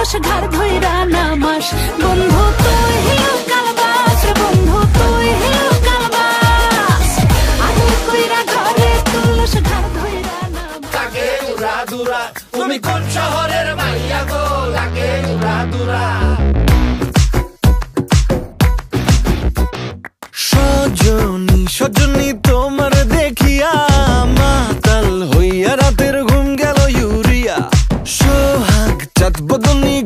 তুলস ঘাড় ধইরা নামাস বন্ধু তুই হিউ কালবাস রে বন্ধু তুই হিউ কালবাস আদর কইরা ঘরে তুলস ঘাড় ধইরা নামাস লাগে উড়া দুরা তুমি কোন শহরের মাইয়া গো লাগে উড়া দুরা সজনী সজনী তোমার দেখিয়া মাতাল হইয়া রাতের ঘুম গেল ইউরিয়া সোহাগ চাঁদ বদনী